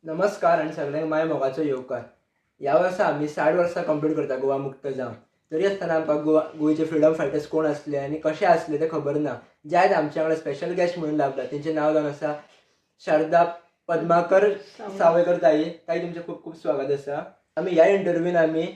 नमस्कार आणि सगळ्यांक माय मोगाचो येवकार. ह्या वर्सा आमी 60 वर्सां कंप्लीट करता गोवा मुक्त जावन. तरी आसतना आमकां गोंयचे फ्रिडम फायटर्स कोण आसले आनी कशे आसले ते खबर ना. जे आयज आमचे वांगडा स्पेशल गेस्ट म्हणून लाभला तेंचें नांव जावन आसा शारदा पद्माकर सावयकर ताई. ताई तुमचें खूब खूब स्वागत आसा. आमी ह्या इंटरव्यून आमी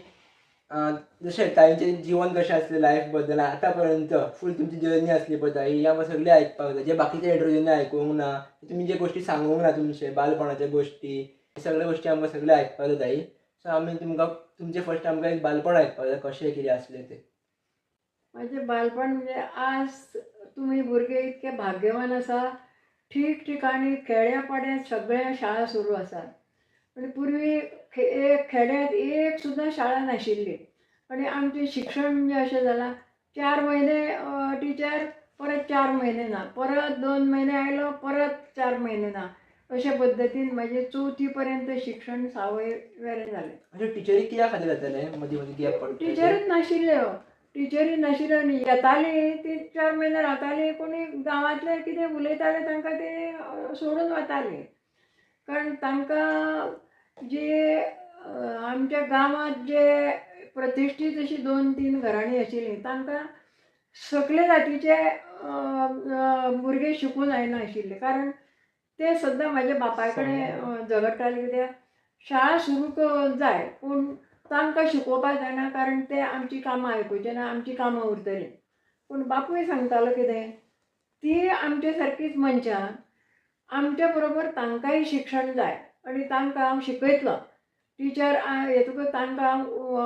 जशें ताईंचें जीवन कशें आसलें लायफ बद्दल आतां पर्यंत फूल तुमची जर्नी आसली पळय ताई ही आमकां सगळें आयकपाक जाय. जे बाकीच्या इंटरव्यूनी आयकूंक ना, तुमी जे गोश्टी सांगूंक ना तुमचे बालपणाच्या गोश्टी, हे सगळे गोश्टी आमकां सगळे आयकपाक जाय ताई. सो आमी तुमकां तुमचे फर्स्ट आमकां एक बालपण आयकपाक जाय कशें कितें आसलें तें. माझे बालपण म्हणजे आज तुम्ही भुरगे इतके भाग्यवान आसा. ठिकठिकाणी खेड्यापाड्यात सगळ्या शाळा सुरू आसात. पण पूर्वी एक खेड्यात एक सुद्धा शाळा नाशिल्ली. आणि आमचे शिक्षण म्हणजे अशें जालां, 4 महिने टिचर, परत 4 महिने ना, परत 2 महिने आयलो, परत 4 महिने ना, अशा पद्दतीन माझे 4थी पर्यंत शिक्षण सावय वेरें जालें. म्हणजे टिचरी कित्याक खातीर जाताले मदीं मदीं गॅप पडटा? टिचरच नाशिल्ल्यो. टिचरी नाशिल्ल्यो न्ही. येताली ती 4 महिने रावताली. कोणी गांवांतले कितें उलयताले तांकां ते सोडून वताले. कारण तांकां जे आमच्या गांवांत जे प्रतिश्ठीत अशी 2-3 घराणी आशिल्लीं तांकां सकले जातीचे भुरगे शिकून जायनाशिल्ले. कारण ते सद्दां म्हाज्या बापाय कडेन झगडटाले. कित्याक शाळा सुरू जाय पूण तांकां शिकोवपाक जायना, कारण ते आमची कामां आयकुचे ना, आमची कामां उरतलीं. पूण बापूय सांगतालो कितें, ती आमचे सारकीच मनशां, आमच्या बरोबर तांकांय शिक्षण जाय आनी तांकां हांव शिकयतलो. टिचर येतकच तांकां हांव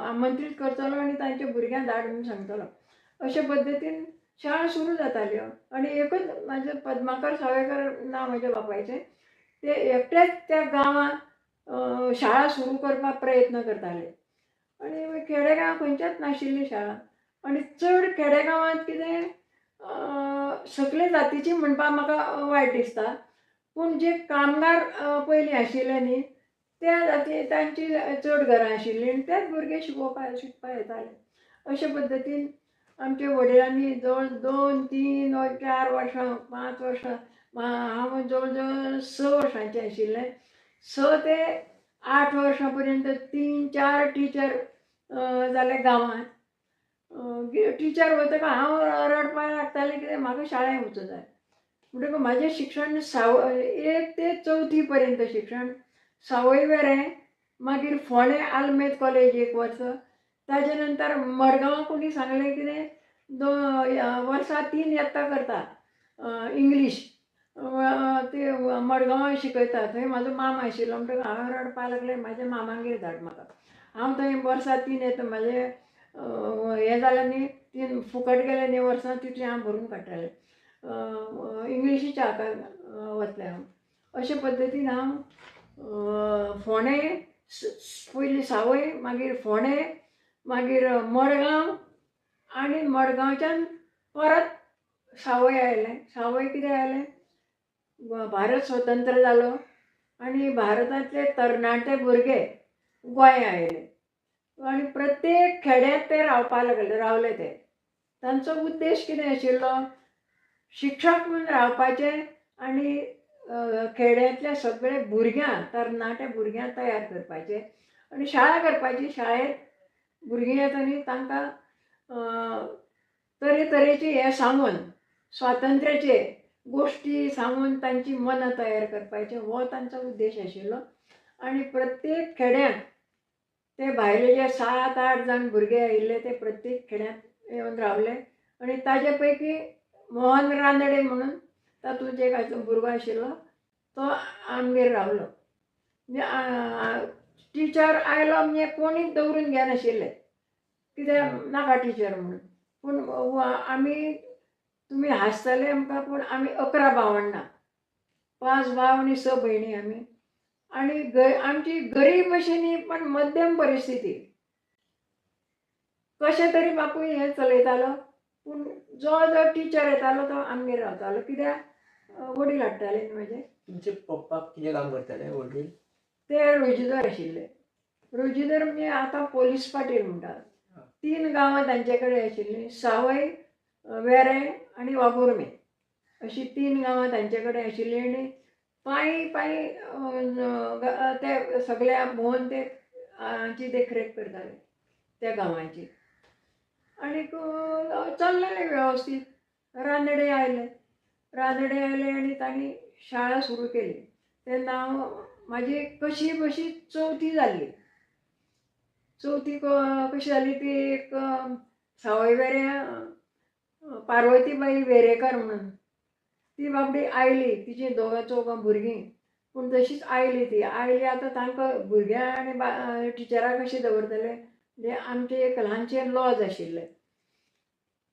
आमंत्रीत करतलो आनी तांच्या भुरग्यांक धाड म्हणून सांगतलो. अशे पद्दतीन शाळा सुरू जाताल्यो. आनी एकच म्हाजे पद्माकर सावयकर नांव म्हाज्या बापायचें. ते एकटेच त्या गांवांत शाळा सुरू करपाक प्रयत्न करताले. आनी खेडेगांव खंयच्याच नाशिल्ली शाळा. आनी चड खेडेगांवांत कितें सकले जातीची म्हणपाक म्हाका वायट दिसता. पूण जे कामगार पयलीं आशिल्ले न्ही, त्या जाती तांची चड घरां आशिल्लीं आनी तेच भुरगे शिकपाक येताले. अशे पद्दतीन आमच्या वडिलांनी जवळ 2-3 वा 4 वर्सां 5 वर्सां हांव जवळ जवळ 6 वर्सांचें आशिल्लें. 6 ते 8 वर्सां पर्यंत 3-4 टिचर जाले गांवांत. टिचर वतकच हांव रडपाक लागतालें कित्याक म्हाका शाळेंत वचूं जाय. म्हणटकच म्हाजें शिक्षण 1 ते 4थी पर्यंत शिक्षण सावय वेरें, मागीर फोंडे आल्मेत कॉलेज 1 वर्स. ताजे नंतर मडगांव कोणी सांगलें कितें वर्सा 3 यत्ता करता इंग्लीश. ते मडगांवां शिकयता. थंय म्हाजो मामा आशिल्लो. म्हणटकच हांवें रडपाक लागलें, म्हाज्या मामागेर धाड म्हाका. हांव थंय वर्सा 3 येता. म्हाजें हें जालें न्ही, 3 फुकट गेलें न्ही वर्सां, तितलें हांव भरून काडटालें. इंग्लिशीच्या हाका वतलें हांव. अशे पद्दतीन हांव फोंडे, पयलीं सावय, मागीर फोंडे, मागीर मडगांव आनी मडगांवच्यान परत सावय आयलें. सावय कितें आयलें, भारत स्वतंत्र जालो आनी भारतांतले तरणाटे भुरगे गोंया आयले. आनी प्रत्येक खेड्यांत ते रावपाक रावले. ते तांचो उद्देश कितें आशिल्लो, शिक्षक म्हूण रावपाचें आनी खेड्यांतल्या सगळे भुरग्यांक, तरणाट्या भुरग्यांक तयार करपाचें आनी शाळा करपाची. शाळेंत भुरगीं येता न्ही तांकां तरेतरेचे हें सांगून, स्वातंत्र्याचे गोश्टी सांगून तांची मनां तयार करपाचें हो तांचो उद्देश आशिल्लो. आनी प्रत्येक खेड्यांत ते भायले जे 7-8 जाण भुरगे आयिल्ले ते प्रत्येक खेड्यांत येवन रावले. आनी ताजे पैकी मोहन रानडे म्हणून तातूंत एक भुरगो आशिल्लो, तो आमगेर रावलो. टिचर आयलो म्हणजे कोणीच दवरून घेनाशिल्ले, कित्याक नाका टिचर म्हणून. पूण आमी, तुमी हांसतले आमकां, पूण आमी 11 भावंडां, 5 भाव आनी 6 भयणी आमी. आनी आमची गरीब अशी न्ही, पण मध्यम परिस्थिती. कशें तरी बापूय हें चलयतालो. पूण जो टिचर येतालो तो आमगेर रावतालो. कित्याक वडील हाडटाले न्ही म्हाजे. तुमचे पप्पा कितें काम करताले वडील? ते रोजीदार आशिल्ले. रोजीदार म्हणजे आतां पोलीस पाटील म्हणटात. 3 गांवां तांचे कडेन आशिल्लीं, सावय, वेरें आनी वागुर्मे. अशीं 3 गांवां तांचे कडेन आशिल्लीं. आनी पायी पायी ते सगळ्या भोवन ते ची देखरेख करताले त्या गांवांची. आणि चल्लेले व्यवस्थित. रानडे आयले आनी तांणी शाळा सुरू केली. तेन्ना म्हाजी कशी बशी चवथी जाल्ली. चवथी कशी जाली ती एक सावय वेऱ्या पार्वतीबाई वेरेकर म्हणून ती बाबडी आयली. तिची दोगां चौगां भुरगीं. पूण तशीच आयली ती. आतां तांकां भुरग्यां आनी टिचरां कशें दवरतले म्हणजे आमचें एक ल्हानशें लॉज आशिल्लें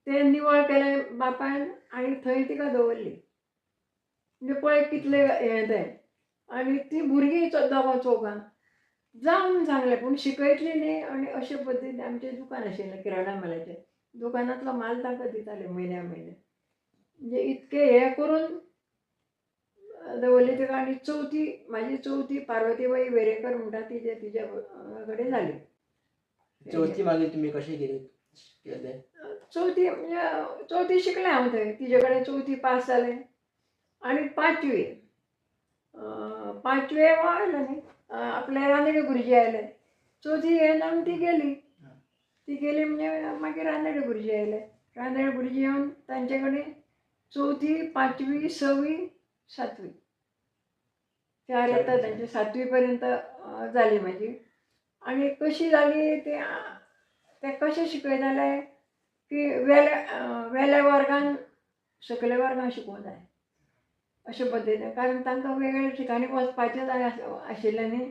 तें निवळ केलें बापायन आनी थंय तिका दवरली. म्हणजे पळय कितलें हें तें. आनी ती भुरगीं दोगां चौगां जावन सांगलें पूण शिकयतली न्ही. आनी अशे पद्दतीन आमचें दुकान आशिल्लें किराणा मालाचें. दुकानांतलो माल तांकां दितालें म्हयन्या म्हयने. म्हणजे इतकें हें करून दवरली तिका. आनी म्हाजी चवथी पार्वतीबाई वेरेकर म्हणटा तिच्या कडेन जाली. चवथी मागीर तुमी कशें केलें? चवथी म्हणजे चवथी शिकलें हांव थंय. तिजे कडेन चवथी पास जालें. आनी पांचवे आयलें न्ही आपले रानडे गुरुजी आयले. चवथी हें जावन ती गेली म्हणजे मागीर रानडे गुरुजी आयले. रानडे गुरुजी येवन तांचे कडेन चवथी, पांचवी, सवी, सातवी 4 येता तांचे. 7वी पर्यंत जाली म्हाजी. आनी कशी जाली ते कशें शिकयताले की वेल्या वर्गान सकले वर्गान शिकोवंक जाय अशे पद्दतीन. कारण तांकां वेगवेगळ्या ठिकाणी वचपाचें जाय आशिल्लें न्ही.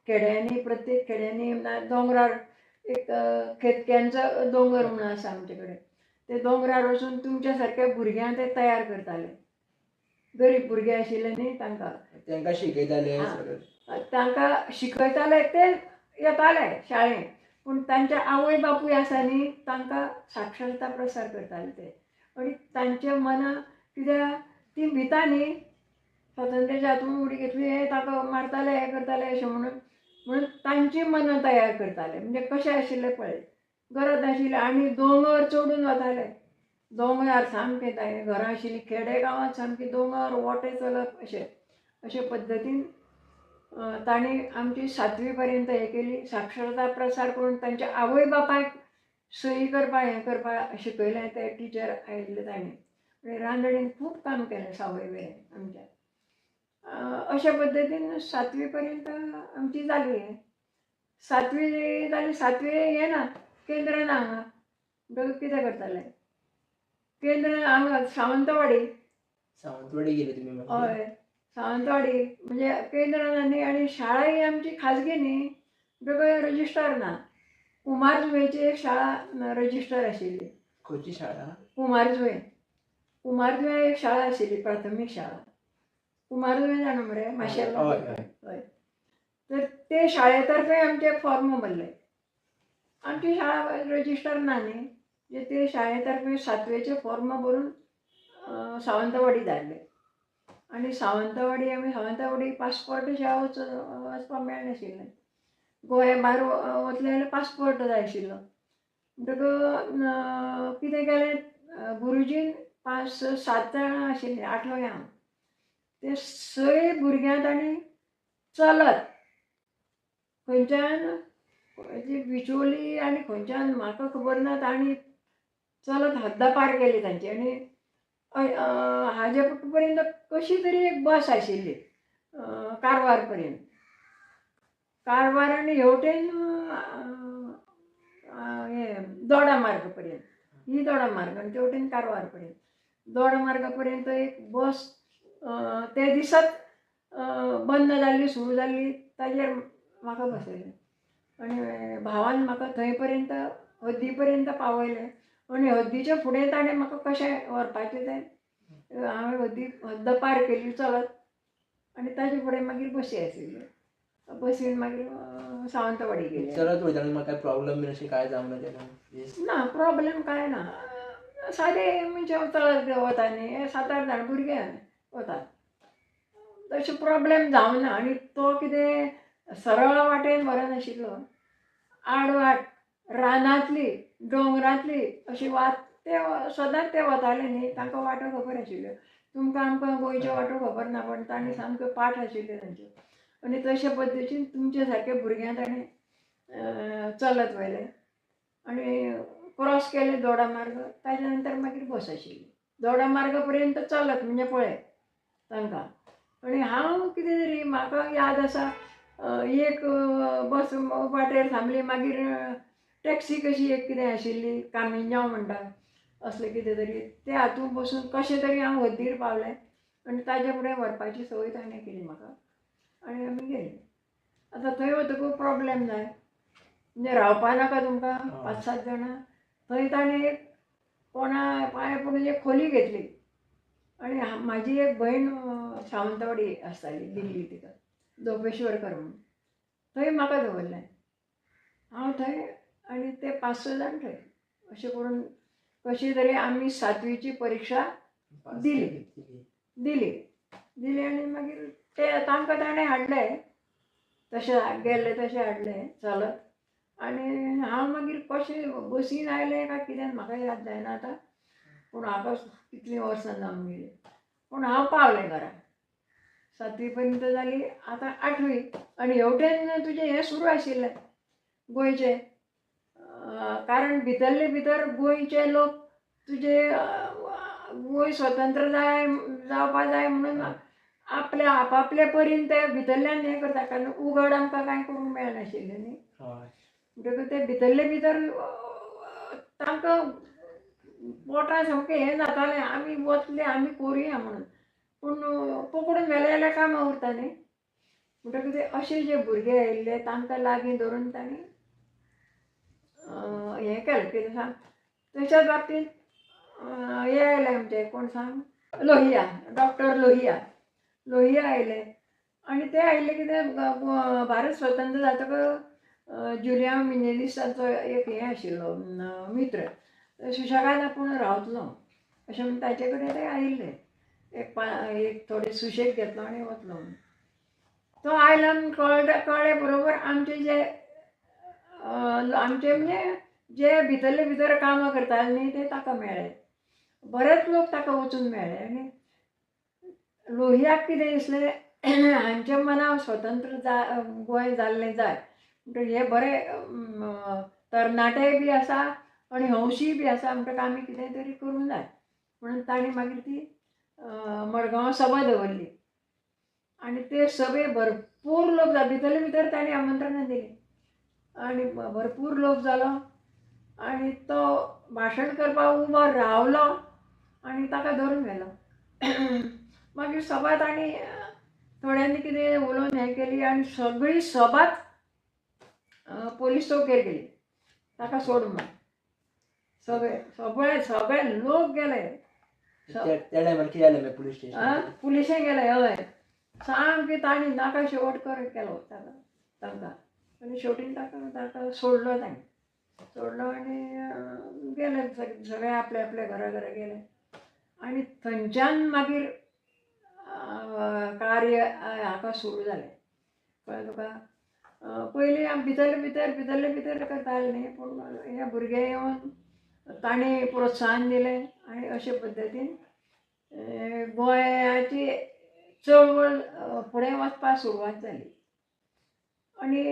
खेड्यांनी प्रत्येक खेड्यांनी दोंगरार एक केतक्यांचो दोंगर म्हणून आसा आमचे कडेन. ते दोंगरार वचून तुमच्या सारक्या भुरग्यांक ते तयार करताले. गरीब भुरगे आशिल्ले न्ही तांकां शिकयताले. तांकां शिकयताले ते येताले शाळेंत. पूण तांचे आवय बापूय आसा न्ही तांकां साक्षरता प्रसार करताले ते. आनी तांच्या मनां कित्याक ती भिता न्ही स्वातंत्र्याच्या हातूंत उडी घेतली हे ताका मारताले हें करताले अशें म्हणून तांची मनां तयार करताले. म्हणजे कशें आशिल्लें पळय गरज नाशिल्लें. आनी दोंगर चडून वताले. दोंगरार सामकें घरां आशिल्लीं खेडेगांवांत सामकी दोंगर वोटे चलप अशे पद्दतीन तांणी आमची 7वी पर्यंत हें केली. साक्षरता प्रसार करून तांच्या आवय बापायक सही करपा हें करपा शिकयलें ते टिचर आयिल्ले तांणी. रानडडेन खूब काम केलें सावय वेरें आमच्या. अशे पद्दतीन 7वी पर्यंत आमची जाली. 7वी जाली. 7वी हें ना केंद्र ना हांगा. म्हणटकच कितें करताले केंद्र हांगा सावंतवाडी गेले तुमी? हय सावंतवाडी म्हणजे केंद्र ना न्ही. आनी शाळा आमची खाजगी न्ही म्हणटकच रजिस्टर ना. कुमारजुंवेची एक शाळा रजिस्टर आशिल्ली. खंयची शाळा? कुमारजुंवे एक शाळा आशिल्ली प्राथमीक शाळा. कुमारजुंवे जाणा मरे माशेलां. हय. तर ते शाळे तर्फे आमचे फॉर्म भरले. आमची शाळा रजिस्टर ना न्ही म्हणजे ते शाळे तर्फे 7वेचे फॉर्म भरून सावंतवाडी धाडले. आनी सावंतवाडी पासपोर्ट शाळा वचपाक मेळनाशिल्लें. गोंया भायर वतलें जाल्यार पासपोर्ट जाय आशिल्लो. म्हणटकच कितें केलें गुरुजीन 5-7 जाणां आशिल्लीं. 8वें हांव. ते 6 भुरग्यां तांणी चलत खंयच्यान बिचोली आनी खंयच्यान म्हाका खबर ना तांणी चलत हद्दपार केली तांची. आनी हाजे पर्यंत कशी तरी एक बस आशिल्ली कारवार पर्यंत. कारवार आनी हेवटेन दोडा मार्ग पर्यंत. ही दोडा मार्ग आनी तेवटेन कारवार पर्यंत. दोडा मार्गा पर्यंत एक बस ते दिसात बंद जाल्ली सुरू जाल्ली ताजेर म्हाका बसयलें. आनी भावान म्हाका थंय पर्यंत हद्दी पर्यंत पावयलें. आनी हद्दीच्या फुडें ताणें म्हाका कशें व्हरपाचें तें हांवें हद्द पार केली चलत. आनी ताजे फुडें मागीर बसी आशिल्ल्यो. बसीन मागीर सावंतवाडी गेली. चलत वयताना म्हाका प्रॉब्लेम बीन अशें कांय जावंक ना तेन्ना? ना प्रॉब्लेम कांय ना. सादे म्हणजे चलत वता न्ही 7-8 जाण भुरगे वतात. तशें प्रॉब्लेम जावंक ना. आनी तो कितें सरळ वाटेन व्हरनाशिल्लो. आडवाट रानांतली दोंगरांतली अशी वाट ते सदांच ते वताले न्ही तांकां वाटो खबर आशिल्ल्यो. तुमकां आमकां गोंयचे वाटो खबर ना पण तांणी सामके पाठ आशिल्ले तांचे आनी तशे पद्दतीन तुमचे सारके भुरग्यां ताणें चलत व्हेले आनी क्रॉस केले दोडा मार्ग ताज्या नंतर मागीर बस आशिल्ली दोडा मार्ग पर्यंत चलत म्हणजे पळय तांकां आनी हांव कितें तरी म्हाका याद आसा एक बस वाटेर थांबली मागीर टॅक्सी कशी एक कितें आशिल्ली कामिंजांव म्हणटा असलें कितें तरी ते हातूंत बसून कशें तरी हांव हद्दीर पावलें आनी ताजे फुडें व्हरपाची संवय ताणें केली म्हाका आनी आमी गेली आतां थंय वतकूच प्रॉब्लेम जाय म्हणजे रावपा नाका तुमकां 5-7 जाणां थंय ताणें एक कोणा पांय पडून एक खोली घेतली आनी म्हाजी एक भयण सावंतवाडी आसताली दिल्ली तिका जोपेश्वरकर म्हणून थंय म्हाका दवरलें हांव थंय आनी ते 5-6 जाण थंय अशें करून कशी तरी आमी 7वीची परिक्षा दिली आनी मागीर ते तांकां ताणें हाडलें तशें गेले तशें हाडलें चलत आनी हांव मागीर कशें बसीन आयलें काय कितें म्हाका याद जायना आतां पूण हाका कितलीं वर्सां जावन गेलीं पूण हांव पावलें घरा 7वी पर्यंत जाली आतां 8वी आनी हेवटेन तुजें हें सुरू आशिल्लें गोंयचें कारण भितरले भितर गोंयचे लोक तुजे गोंय स्वतंत्र जावपा जाय म्हणून आपल्या आपापले परीन ते भितरल्यान हें करता कारण उगड आमकां कांय करूंक मेळनाशिल्लें न्ही म्हणटकूच ते भितरले भितर तांकां पोटां सामकें हें जातालें आमी वतले आमी करुया म्हणून पूण पकडून व्हेले जाल्यार कामां उरता न्ही म्हणटकूच ते अशे जे भुरगे आयिल्ले तांकां लागीं धरून तांणी हें केलें कितें सांग तशाच बाबतींत हे आयले आमचे कोण सांग लोहिया डॉक्टर लोहिया आयले आनी ते आयिल्ले कितें भारत स्वतंत्र जातकच जुलिया मिनेलिसाचो एक हें आशिल्लो मित्र सुशेगाद आपूण रावतलो अशें म्हणून ताचे कडेन ते आयिल्ले एक थोडे सुशेग घेतलो आनी वतलो म्हणून तो आयलो आनी कळ्ळें बरोबर आमचे जे आमचे म्हणजे जे भितरले भितर कामां करताले न्ही ते ताका मेळ्ळे बरेच लोक ताका वचून मेळ्ळे आनी लोहियाक कितें दिसलें हांच्या मनां स्वतंत्र गोंय जाल्लें जाय म्हणटकीर हे बरे तरणाटेय बी आसा आनी हौशीय बी आसा म्हणटकीर आमी कितें तरी करूंक जाय म्हणून ताणें मागीर ती मडगांवां सभा दवरली आनी ते सभे भरपूर लोक भितरले भितर ताणें आमंत्रणां दिलीं आनी भरपूर लोक जालो आनी तो भाशण करपाक उबो रावलो आनी ताका धरून व्हेलो मागीर सभा तांणी थोड्यांनी कितें उलोवन हें केली आनी सगळी सभाच पोलीस चौकेर गेली ताका सोड म्हणून सगळे लोक गेले त्या टायमार कितें जालें मागीर पुलीस स्टेशन पुलिशे गेले हय सामकी तांणी नाका शेवट केलो तांकां आनी शेवटीन ताका सोडलो तांणी सोडलो आनी गेले सगळे आपले आपले घरा गेले आनी थंयच्यान मागीर कार्य हाका सुरू जालें कळ्ळें तुका पयलीं भितरले भितर करताले न्ही पूण हे भुरगे येवन तांणी प्रोत्साहन दिलें आनी अशे पद्दतीन गोंयाची चळवळ फुडें वचपाक सुरवात जाली आनी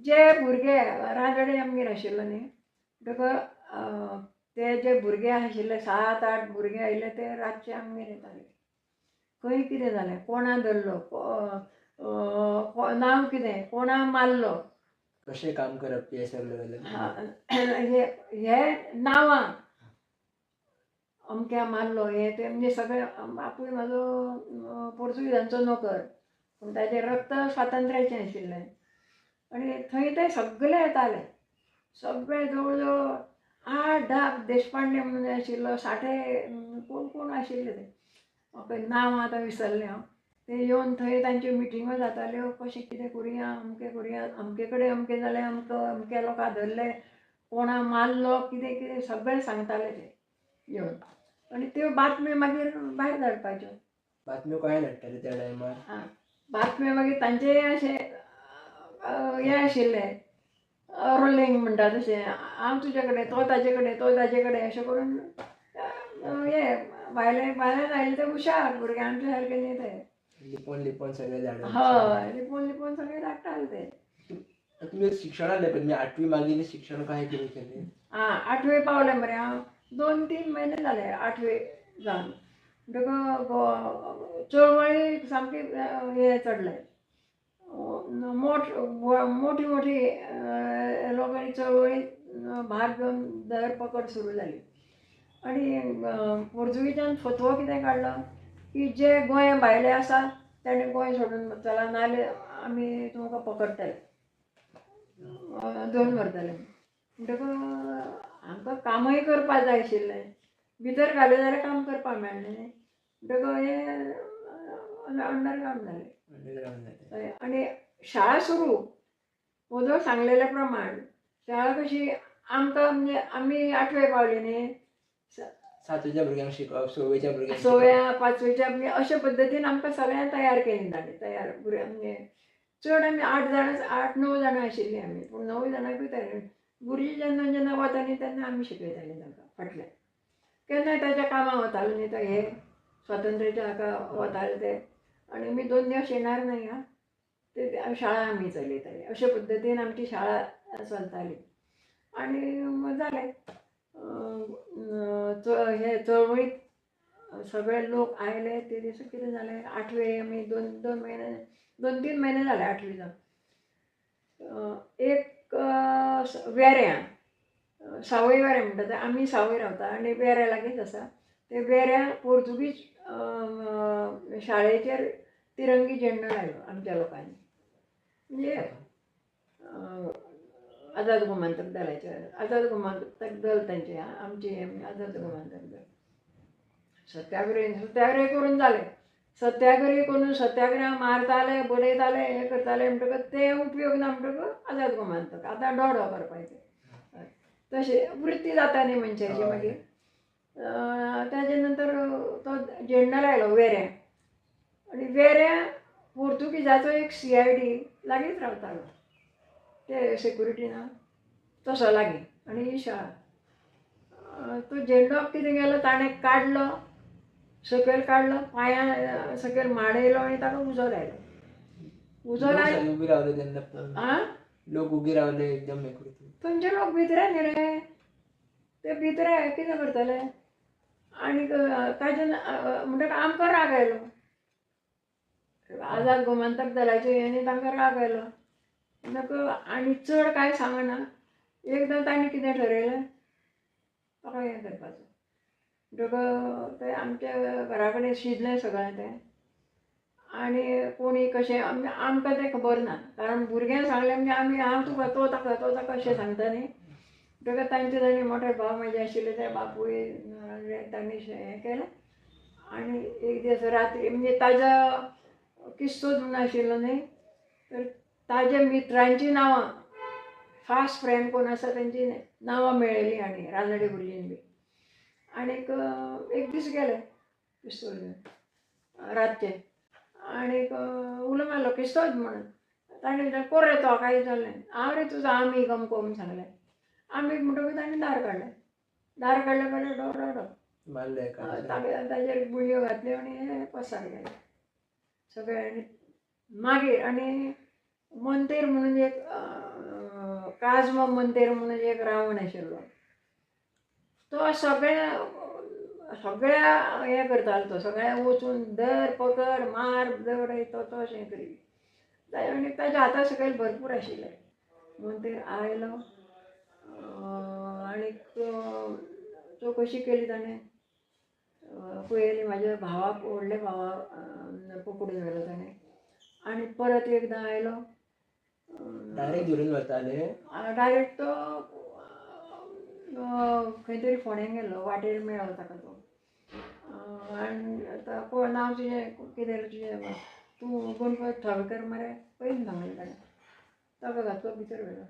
जे भुरगे राजवाडे आमगेर आशिल्लो न्ही म्हणटकच ते जे भुरगे आशिल्ले 7-8 भुरगे आयिल्ले ते रातचे आमगेर येताले खंय कितें जालें कोणा धरलो नांव कितें कोणा मारलो कशें काम करप हें सगळें हे नांवां अमक्या मारलो हें ते म्हणजे सगळें आपूण म्हाजो पोर्तुगीजांचो नोकर पूण ताचें रक्त स्वातंत्र्याचें आशिल्लें आनी थंय ते सगळे येताले सगळे जवळ जवळ 8-10 देशपांडे म्हणून आशिल्लो 60 कोण आशिल्ले ते म्हाका नांव आतां विसरलें हांव ते येवन थंय तांच्यो मिटिंगो जाताल्यो कशें कितें करुया अमकें करुया अमके कडेन अमकें जालें अमके लोकांक धरले कोणा मारलो कितें कितें सगळें सांगताले ते येवन आनी त्यो बातम्यो मागीर भायर धाडपाच्यो बातम्यो कशें धाडटाले त्या टायमार बातम्यो मागीर तांचे अशें हें आशिल्लें रोलिंग म्हणटा तशें हांव तुजे कडेन तो ताजे कडेन अशें करून हे भायले आयले ते हुशार भुरगे आमच्या सारके न्ही ते. लिपोन सगळे झाड. हय लिपोन सगळे धाडटाले ते. तुम्ही शिक्षणाला पण मी 8वी मागील शिक्षण काय केले? 8वे पावले मरे हांव. 2-3 महिने जाले 8वे जावन. म्हणटकच चळवळी सामकी हे चडले. मोठी लोकांनी चळवळी भाग घेवन धरपकड सुरू जाली. आनी पोर्तुगीजान फतवो कितें काडलो की जे गोंया भायले आसा ताणें गोंय सोडून चला नाजाल्यार आमी तुमकां पकडटले, धरून व्हरतले. म्हणटकच आमकां कामय करपाक जाय आशिल्लें. भितर घाले जाल्यार काम करपाक मेळना. म्हणटकच हे अंडरग्रावंड जालें. आनी शाळा सुरू वजो सांगलेल्या प्रमाण शाळा कशी आमकां म्हणजे आमी 8वे पावली न्ही. 7वेच्या भुरग्यांक शिकवप, 6वेच्या भुरग्यांक 6व्या 5वेच्या म्हणजे अशे पद्दतीन आमकां सगळ्यांक तयार केली ताणें. तयार भुरग्यांक म्हणजे चड आमी 8-9 जाणां आशिल्लीं आमी. पूण 9 जाणांकूय तयार. गुरुजी जेन्ना वतालीं तेन्ना आमी शिकयतालीं तांकां फाटल्यान. केन्नाय ताच्या कामाक वतालो न्ही तो हे स्वातंत्र्याच्या हाका वताले ते. आनी आमी 2 दिवस येणार नाही ते शाळा आमी चलयताली. अशे पद्दतीन आमची शाळा चलताली. आनी जालें हे चळवळीत सगळे लोक आयले ते दीस कितें जालें 8वे आमी 2-3 म्हयने जाले 8वी जावन. एक वेऱ्यां सावय वेऱ्यां म्हणटा ते आमी सावय रावता आनी वेऱ्यां लागींच आसा. ते वेऱ्यां पोर्तुगीज शाळेचेर तिरंगी झेंडो लायलो आमच्या लोकांनी. म्हणजे आझाद गोमंतक दलाचे आझाद गोमंतक दल तांचे आमची आझाद गोमंतक दल. सत्याग्रह करून जाले. सत्याग्रही करून सत्याग्रह मारताले बडयताले हे करताले म्हणटकच ते उपयोग ना म्हणटकच आझाद गोमंतक आतां डोडो करपाचें. तशें वृत्ती जाता न्ही मनशाची मागीर. ताजे नंतर तो झेंडो लायलो वेऱ्यां. आनी वेऱ्यां पोर्तुगीजाचो एक CID लागींच रावतालो. ते सेक्युरिटी ना तसो लागीं. आनी ही शाळा तो झेंडो कितें केलो ताणें काडलो सकयल काडलो पांयां सकयल माडयलो आनी ताका उजो लायलो. उजो लायलो उबी रावले तेन्ना लोक उबी रावले एकदम हे करून. थंयचे लोक भितरे न्ही रे. ते भितरे कितें करतले. आनी ताजे म्हणटकच आमकां राग आयलो. आझाद गोमंतक दलाचे हेणी तांकां राग आयलो. म्हणटकच आनी चड कांय सांगना. एकदां ताणें कितें ठरयलें ताका हें करपाचो. म्हणटकच ते आमच्या घरा कडेन शिजलें सगळें तें. आनी कोणी कशें आमकां तें खबर ना. कारण भुरग्यांक सांगलें म्हणजे आमी हांव तुका तो ताका अशें सांगता न्ही. म्हणटकच तांचे मोठे भाव म्हाजे आशिल्ले ते बापूय तांणी हें केलें. आनी एक दीस रात्री म्हणजे ताजो किस्सो म्हूण आशिल्लो न्ही. तर ताज्या मित्रांचीं नांवां फास्ट फ्रेंड कोण आसा तेंची नांवां मेळयलीं आनी रानडे गुरुजीन बी. आनीक एक दीस गेले पिस्तूल घेवन रातचे. आनीक उलो मारलो किस्तोच म्हणून. ताणें विचारलें कोण रे तो काय जालें. हांव रे तुजो आमी गमको म्हूण सांगलें. आमी म्हणटकूच ताणें दार काडलें. दार काडले जाल्यार डोडो ताजेर गुळयो घातल्यो आनी हे पसार गेले सगळे. मागीर आनी मंतेर म्हणून एक काजमो मंतेर म्हणून एक रावण आशिल्लो. तो सगळ्या हें करतालो. तो सगळ्यांक वचून धर पकड मार दवडय तो अशें करी. आनी ताज्या हाता सकयल भरपूर आशिल्ले. मंतेर आयलो आनीक चवकशी केली ताणें. पळयली म्हाज्या भावाक व्हडल्या भावाक पकडून व्हेलो ताणें. आनी परत एकदां आयलो. डायरेक्ट धरून वताले. डायरेक्ट तो खंय तरी फोंड्यान गेल्लो. वाटेर मेळ्ळो ताका तो. आनी आतां नांव तुजें कितें रे तुजें तूं गणपत थावेकर मरे पयलीं सांगलें ताणें. ताका घातलो भितर व्हेलो.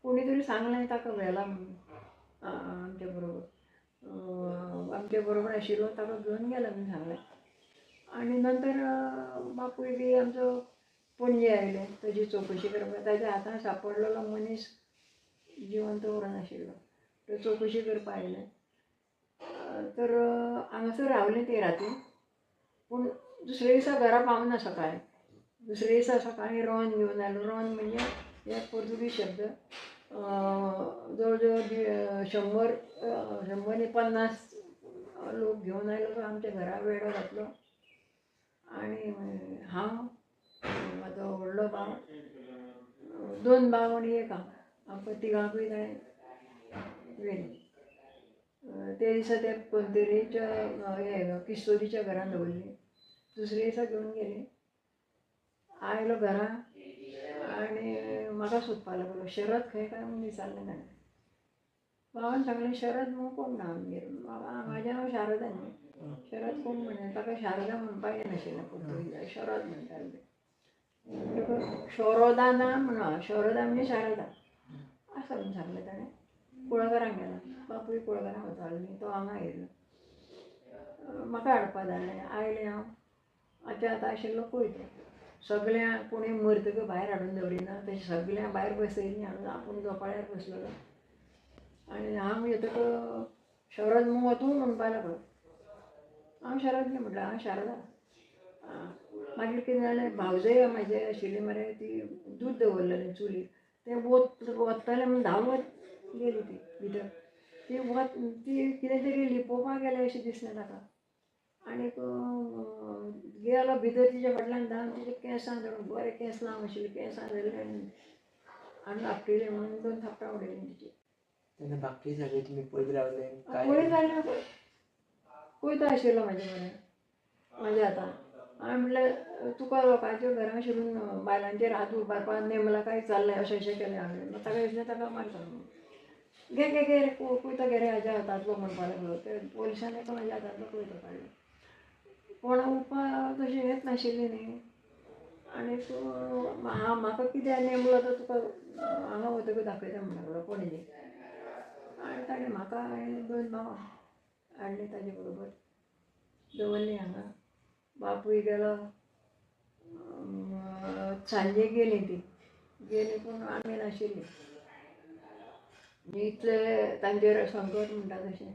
कोणी तरी सांगलें ताका व्हेला म्हणून आमचे बरोबर आशिल्लो ताका घेवन गेलो म्हणून सांगलें. आनी नंतर बापूय बी आमचो पणजे आयले ताजी चवकशी करपाक. ताज्या हातान सांपडलेलो मनीस जिवंत व्हरोन आशिल्लो. तो चवकशी करपाक आयले. तर हांगासर रावलीं ती राती. पूण दुसरे दिसा घरा पावना सकाळीं. दुसरे दिसा सकाळीं रोवन घेवन आयलो. रोवन म्हणजे हे पोर्तुगीज शब्द. जवळ जवळ 100 लोक घेवन आयलो. तो आमच्या घरा वेडो घातलो. आनी हांव, म्हाजो व्हडलो भाव, 2 भाव आनी एक हांव. आमकां तिगांकूय ताणें व्हेली. ते दिसा ते पंतेरीच्या हे किस्तोरीच्या घरान दवरली. दुसरे दिसा घेवन गेली. आयलो घरा आनी म्हाका सोदपाक लागलो. शरद खंय काय म्हूण विचारलें ताणें. भावान सांगलें शरद म्हणून कोण ना आमगेर. म्हाजें नांव शारदा न्ही. शरद कोण म्हणलें. ताका शारदा म्हणपाक येनाशिल्लें पुर्तुगीजाक. शरद म्हणटाले ते. म्हणटकच शोरोदा ना म्हणून शोरोदा म्हणजे शारदा असं म्हणून सांगलें ताणें. कुळागरांक गेला. बापूय कुळागरांक वतालो न्ही. तो हांगा येयलो. म्हाका हाडपा धाडलें. आयलें हांव. आतां आशिल्लो पळय सगळ्यां कोणी मरतकच भायर हाडून दवरिना तशें सगळ्यां भायर बसयलीं हाडून आपूण झोपाळ्यार बसलेलो. आनी हांव येतकच शरद मुगो तूं म्हणपा लागलो. हांव शरद न्ही म्हटलें. हांव शारदा. मागीर कितें जालें, भावजय म्हाजी आशिल्ली मरे, ती दूद दवरलेलें चुलीर. तें वत्तलें म्हूण धांवत गेली ती भितर. ती कितें तरी लिपोवपाक गेलें अशें दिसलें ताका. आनीक गेलो भितर तिच्या फाटल्यान धांवन तिच्या केंसां धरून, बरें केंस लांब आशिल्लीं, केंसां धरलीं आनी आपटिलें म्हणून 2 थापटां उडयलीं तिची. तेन्ना बाकी सगळे तुमी पयत रावले काय? पळय जालें पळयता आशिल्लो म्हाजे कडेन म्हाज्या हातान. हांवें म्हणलें तुका लोकांच्या घरां शिरून बायलांचेर हात उबारपाक नेमला काय चल्लें अशें केलें हांवें. ताका दिसलें ताका मारता म्हणून. घे घे घे पळयता घे रे हाज्या हातांतलो म्हणपा लागलो. ते पोलिसान एका म्हाज्या हातांतलो पळयतो काडलो. कोणा उरपा तशें येत नाशिल्लें न्ही. आनीक म्हाका कितें नेमलो तो तुका हांगा वतकच दाखयता म्हणून लागलो पणजे. आनी ताणें म्हाका आनी 2 भावां हाडलीं ताजे बरोबर. दवरलीं हांगा. बापूय गेलो. सांजे गेलीं ती. गेलीं पूण आमी नाशिल्लीं. इतलें तांचेर संकट म्हणटा तशें.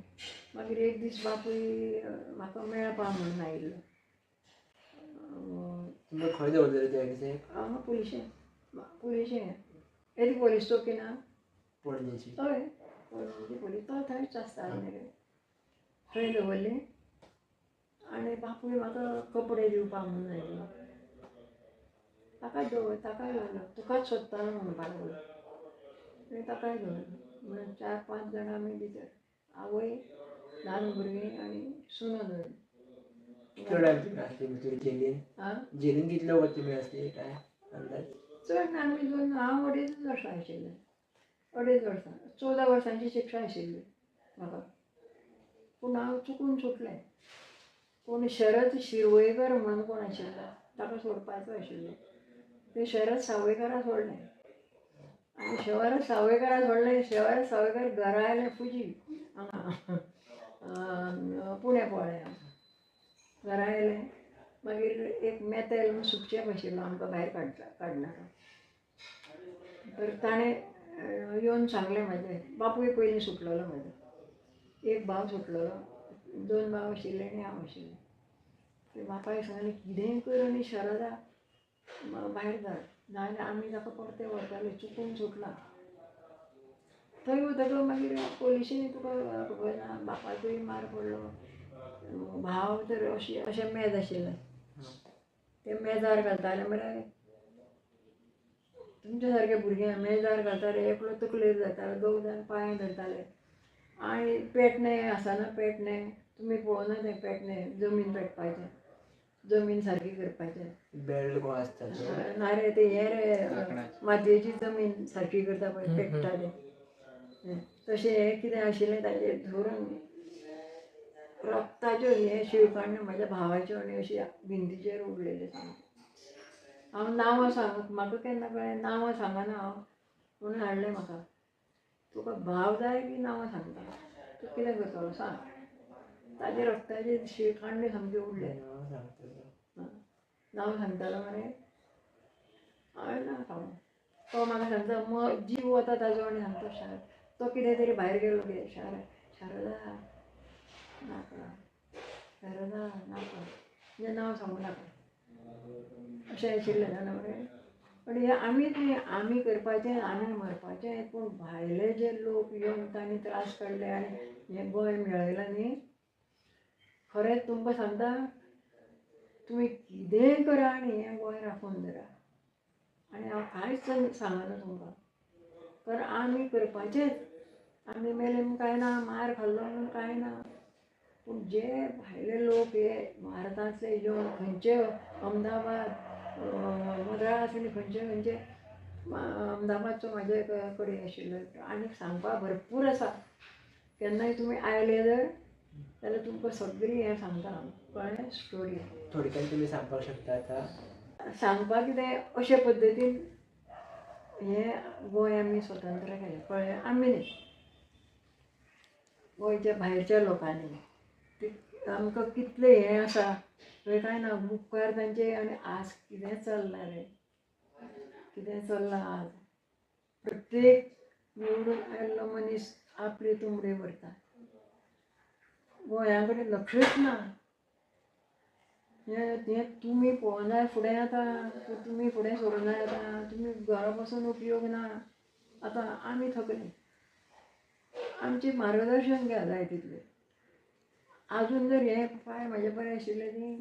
मागीर एक दीस बापूय म्हाका मेळपा म्हणून आयिल्लो. तुमकां खंय दवरलेलें ते एग्जॅक्ट? हांगा पुलिशें येदी पोलीस चौकी ना पणजेची? हय पणजे पोलीस तो थंयच आसता न्ही. थंय दवरली. आनी बापूय म्हाका कपडे दिवपा म्हणून आयिल्लो. ताकाय दवरलो. तुकाच सोदतालो म्हणपा लागलो. आनी ताकाय दवरलो. म्हणून 4-5 जाणां आमी भितर. आवय, ल्हान भुरगीं आनी सुनो 2. कितलो टायम तुमी आसली भितर जेलीन? जेलीन कितले वगत तुमी आसली काय अंदाज? चड ना आमी 2. हांव 2.5 वर्सां आशिल्लें. 2.5 वर्सां. 14 वर्सांची शिक्षा आशिल्ली म्हाका. पूण हांव चुकून सुटलें. पूण शरद शिरवयकर म्हणून कोण आशिल्लो ताका सोडपाचो आशिल्लो. ते शरद सावयकारा सोडलें. आनी शरद सावयकारा सोडलें. शरद सावयकार घरा आयलें फुजी हांगा पुण्या पळय हांव. घरा आयलें. मागीर एक मेतेल म्हूण सुकचेप आशिल्लो आमकां भायर काडनाका. तर ताणें येवन सांगलें म्हाजें. बापूय पयलीं सुटलेलो म्हाजो. एक भाव सुटलेलो. 2 भाव आशिल्ले आनी हांव आशिल्लें. ते बापायक सांगलें कितेंय कर आनी शरदा भायर धाड. नाजाल्यार आमी ताका परते व्हरतले. चुकून सुटला. थंय वतकच मागीर पोलिशेन तुका खबर ना बापायकूय मार पडलो. भाव तर अशें मेज आशिल्लें. ते मेजार घालताले मरे. तुमच्या सारके भुरग्यां मेजार घालताले. एकलो तकलेर धरताले. 2 जाण पांयां धरताले. आनी पेटणे आसना पेटणे. तुमी पळोवना तें पेटणे जमीन पेटपाचें. जमीन सारकी करपाचें. बेल्ट कोण आसता ना रे ते हे रे मातयेची जमीन सारकी करता पळय पेटता तें. तशें हें कितें आशिल्लें ताचेर धरून रक्ताच्यो हे शिळकाण्यो म्हाज्या भावाच्यो आनी अशी भिंतीचेर उडलेल्यो सामक्यो. हांव नांवां म्हाका केन्ना कळ्ळें नांवां सांगना हांव म्हणून हाडलें म्हाका. तुका भाव जाय की नांवां सांगता? तूं कितें करतलो सांग. ताजे रक्ताचे शिळकाण्यो सामक्यो उरले. नांव सांगतालो मरे. हांवें ना सांगूं. तो म्हाका सांगता जीव वता ताजो आनी सांगता तो कितें तरी भायर गेलो गे शारदा नाका फेरना नाका म्हणजे नांव सांगू नाका अशें आशिल्लें जाणा मरे. पण हे आमीच न्ही आमी करपाचें आमी मरपाचें पूण भायले जे लोक येवन तांणी त्रास काडले आनी हें गोंय मेळयलां न्ही खरेंच तुमकां सांगता तुमी कितेंय करा आनी हें गोंय राखून धरा. आनी हांव कांयच सांगना तुमकां कारण आमी करपाचेंच आमी मेले म्हूण कांय ना मार खाल्लो म्हणून कांय ना पूण जे भायले लोक हे भारतांतले येवन खंयचे अहमदाबाद मद्रास आनी खंयचे खंयचे अहमदाबादचो म्हाजे कडेन आशिल्लो आनी सांगपा भरपूर आसा. केन्नाय तुमी आयले जर जाल्यार तुमकां सगळी हें सांगता हांव कळ्ळें स्टोरी. थोडक्यान तुमी सांगपाक शकता आतां सांगपाक कितें अशे पद्दतीन हें गोंय आमी स्वतंत्र केलें कळ्ळें. आमी न्ही गोंयच्या भायरच्या लोकांनी ते आमकां कितलें हें आसा थंय कांय ना मुखार तांचे आनी आज कितें चल्लां रे कितें चल्लां आज प्रत्येक निवडून आयल्लो मनीस आपली तुमडी भरता गोंया कडेन लक्षच ना. हें तुमी पळोवना फुडें आतां तुमी फुडें सरूं जाय आतां तुमी घरा बसून उपयोग ना. आतां आमी थकले आमचें मार्गदर्शन घ्या जाय तितलें. आजून जर हे पांय म्हाजे बरें आशिल्ले न्ही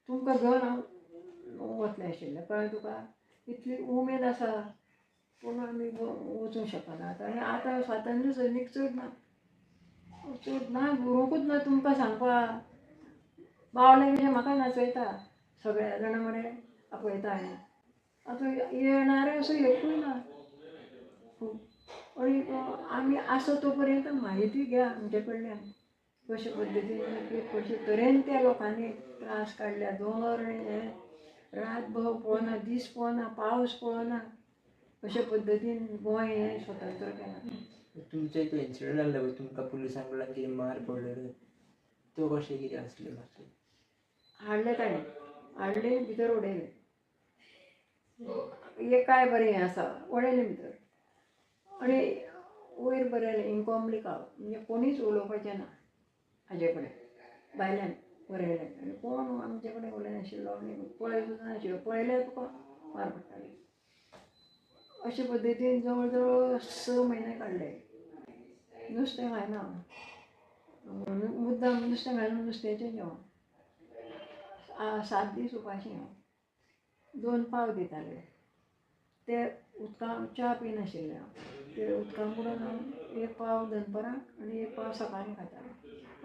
तुमकां घेवन हांव वतलें आशिल्लें कळ्ळें तुका. इतली उमेद आसा पूण आमी वचूंक शकना आतां. आनी आतां स्वातंत्र्य सैनीक चड ना बरोवंकूच ना तुमकां सांगपा. बावले कशें म्हाका नाचयता सगळ्या जाणां मरें आपयता आनी आतां येणारे असो एकूय ना. आणि आमी आसा तो पर्यंत म्हायती घ्या आमचे कडल्यान कशे पद्दतीन कशे तरेन त्या लोकांनी त्रास काडल्या दोंगर हें रातभर पळोवना दीस पळोवना पावस पळोवना अशे पद्दतीन गोंय हें स्वतंत्र केलां. तुमचो एक इन्सिडंट जाल्लो पळय तुमकां पुलिसां कडल्यान कितें मार पडलेलो तो कशें कितें आसलें मातशें. हाडले ताणें हाडले भितर उडयले. एक काय बरें हें आसा उडयलें भितर आनी वयर बरयलें इनकॉम्प्लिकाव म्हणजे कोणीच उलोवपाचें ना हाजे कडेन भायल्यान बरयलें. आनी कोण आमचे कडेन उलयनाशिल्लो आनी पळय सुद्दां नाशिल्लो पळयल्यार तुका मार पडटाले. अशे पद्दतीन जवळ जवळ 6 म्हयने काडले. नुस्तें खायना हांव मुद्दाम नुस्तें घालून नुस्त्याचें जेवण 7 दीस उपाशी हांव 2 पाव दिताले ते उदकां च्या पिनाशिल्लें हांव ते उदकां बुडोवन हांव 1 पाव दनपाराक आनी 1 पाव सकाळीं खातालें.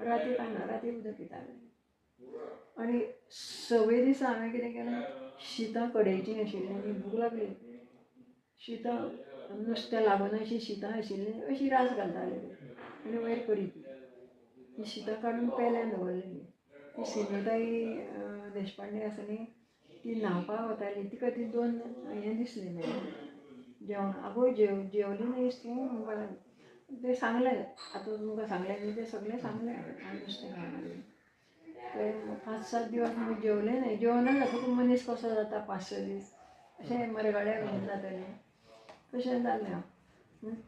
राती कांय ना राती उदक पितालें. आनी 6वें दिसा हांवें कितें केलें शितां कडेचीं आशिल्लीं आनी भूक लागली शितां नुस्तें लागून अशीं शितां आशिल्लीं अशी रास घालताले आनी वयर कडी ती शितां काडून पेल्यान दवरलेलीं. ती सिनताई देशपांडे आसा न्ही ती न्हांवपाक वताली तिका ती 2 हें दिसलें मागीर जेवण आगो जेवली न्हयस तूं म्हणपा लागली. तें सांगलें आतां तुमकां सांगलें न्ही तें सगळें सांगलें हांवें नुस्तें खावना बीन. ते 5-7 दिवस आमी जेवले न्हय जेवना जातकूच मनीस कसो जाता 5-6 दीस अशें मरगळ्याक घेवन जातालें तशें जालें हांव.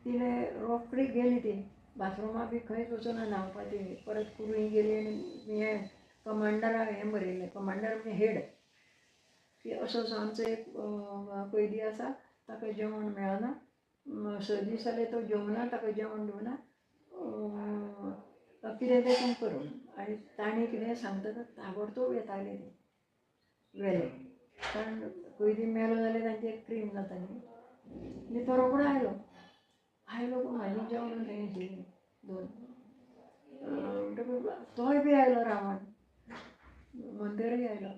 तिणें रोखडी गेली ती बाथरुमा बी खंयच वचूना न्हांवपाची परत कुडीन गेली आनी हें कमांडराक हें बरयलें कमांडर म्हणजे हेड की असो असो आमचो एक कैदी आसा ताका जेवण मेळना 6 दीस जाले तो जेवना ताका जेवण दिवना कितें तें तूं कर आनी ताणें कितें सांगता तो ताबडतोब येताले ती वेले कारण कैदी मेलो जाल्यार तांची एक क्रीम जाता न्ही. आनी तो रोखडो आयलो पूण म्हाजी जेवणां थंय आशिल्लीं 2 म्हणटकूच तोय बी आयलो रावन मंदिरय आयलो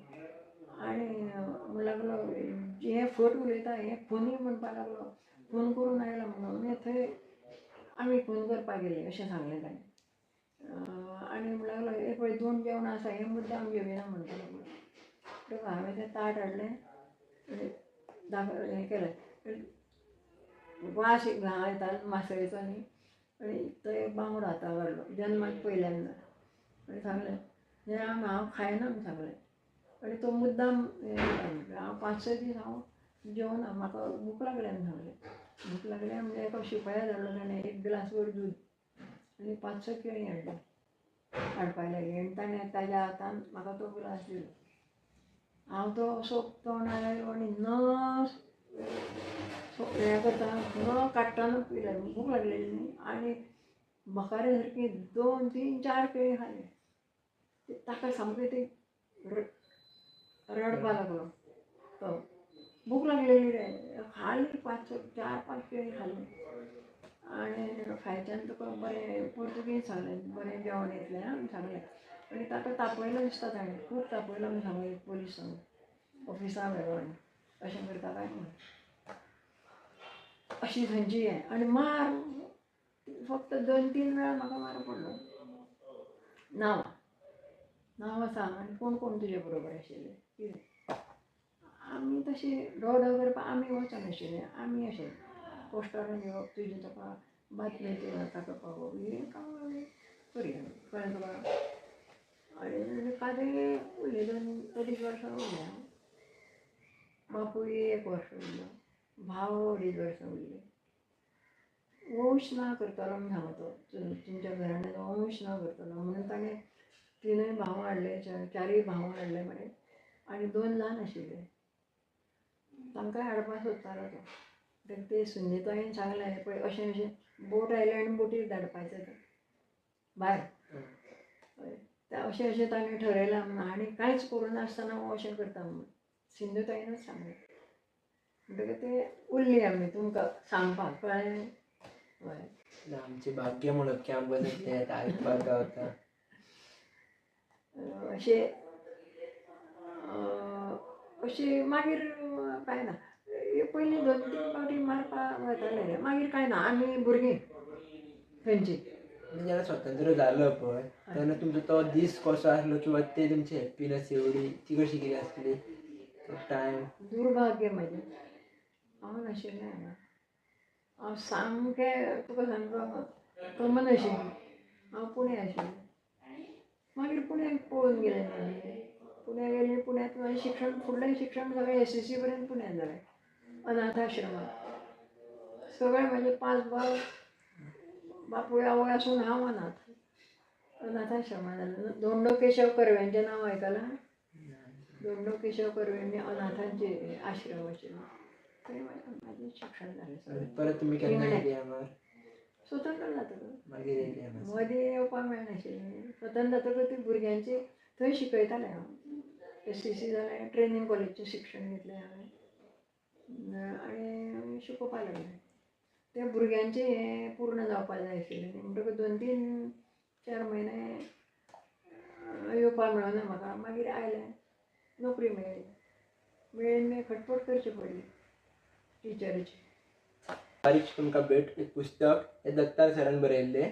आनी म्हणूं लागलो हें फट उलयता हें खुनी म्हणपा लागलो खून करून आयला म्हणून मागीर थंय आमी खून करपाक गेलीं अशें सांगलें ताणें. आनी म्हणूं लागलो हे पळय 2 जेवणां आसा हें मुद्दाम घेवना म्हणपा लागलो. म्हणटकूच हांवें तें ताट हाडलें आनी हें केलें वास येतालो मासळेचो न्ही आनी तो एक बांगडो हाताक हाडलो जल्माक पयल्यांदा आनी सांगलें हें हांव खायना म्हूण सांगलें. आनी तो मुद्दाम हें म्हटलें हांव 5-6 दीस हांव जेवना म्हाका भूक लागल्या म्हूण सांगलें. भूक लागल्या म्हणजे एका शिपायाक धाडलो ताणें 1 ग्लास भर दूद आनी 5-6 केळीं हाडलीं हाडपाक लागली आनी ताणें ताज्या हातान म्हाका तो ग्लास दिलो. हांव तो सोंपता लायलो आनी न हें करता न काडटाना पिलें. भूक लागलेली न्ही आनी म्हाका सारकी 2, 3, 4 केळीं खाल्ली. ताका सामकें ती रडपाक लागलो तो. भूक लागलेली रे खाली 4-5 केळीं खाल्ली. आनी फायच्यान तुका बरें पुर्तुगीज सांगलें बरें जेवण येतलें आं सांगलें. आनी ताका तापयलो दिसता ताणें खूब तापयलो म्हूण सांगलें पुलिसान ऑफिसा व्हेलो आनी अशें करता काय म्हणून. अशी थंयची हें आनी मार फक्त 2-3 वेळा म्हाका मार पडलो. नांवां सांग आनी कोण कोण तुजे बरोबर आशिल्ले कितें. आमी तशीं ढोढ करपाक आमी वचनाशिल्लीं. आमी अशें पोस्टरान येवप तुजी ताका बातमी ताका पावोवप हें काम आमी करया कळ्ळें तुका. आनी कादें उरलीं 2-2 वर्सां उरलें हांव. बापूय 1 वर्स उरलो. भाव 2.5 वर्सां उरली. वंश ना करतलो म्हूण सांगता तो तुमच्या घराण्यांत वंश ना करतलो म्हणून ताणें 3 भाव हाडले 4 भाव हाडले म्हणे आनी 2 ल्हान आशिल्ले. तांकांय हाडपाक सोदतालो तो. ते सुनीतायेन सांगलें पळय अशें अशें बोट आयलें आनी बोटीर धाडपाचें तो भायर. तें अशें अशें ताणें ठरयलां म्हणून आनी कांयच करुनासतना हो अशें करता म्हणून सिंधुताईनच सांगलें. म्हणटकीर तें उरलीं आमी तुमकां सांगपाक कळ्ळें. हय आमचे भाग्य म्हणत की आमकां तें आयकपाक गावता. अशें अशें मागीर कांय ना. पयलीं 2-3 फावटी मारपाक वताले रे मागीर कांय ना आमी भुरगीं थंयची. जेन्ना स्वतंत्र जालो पळय तेन्ना तुमचो तो दीस कसो आसलो किंवा ते तुमची हॅप्पीनस एवढी ती कशी कितें आसली तो टायम. दुर्भाग्य म्हाजें हांव नाशिल्लें हांगा. हांव सामकें तुका सांगता कमन आशिल्लें. हांव पुणे आशिल्लें. मागीर पुण्याक पळोवन गेलें न्ही. पुण्या गेलें पुण्यांत म्हाजें शिक्षण फुडलें शिक्षण सगळें SSC पर्यंत पुण्यान जालें अनाथ आश्रमांत. सगळे म्हाजे 5 भाव बापूय आवय आसून हांव अनाथ आश्रमांत जालें. दोंडो केशव कर्वेंचें नांव आयकलां. दोंडो केशव कर्वेंनी अनाथांचे आश्रम आशिल्लो थंय म्हाजें शिक्षण जालें. परत तुमी केन्ना येयली हांगा. स्वतंत्र जातकच मागीर येयली हांगा. मदीं येवपाक मेळनाशिल्लें. स्वतंत्र जातकच ती भुरग्यांची थंय शिकयतालें हांव. SSC जालें ट्रेनींग कॉलेजचें शिक्षण घेतलें हांवें आनी शिकोवपाक लागलें. त्या भुरग्यांचें हें पूर्ण जावपाक जाय आशिल्लें न्ही म्हणटकच 2-3-4 म्हयने येवपाक मेळना म्हाका. मागीर आयलें नोकरी मेळ्ळी. मेळ्ळी खटपट करची पडली टिचरीची. बारीक तुमकां भेट एक पुस्तक हें दत्तार सरान बरयल्लें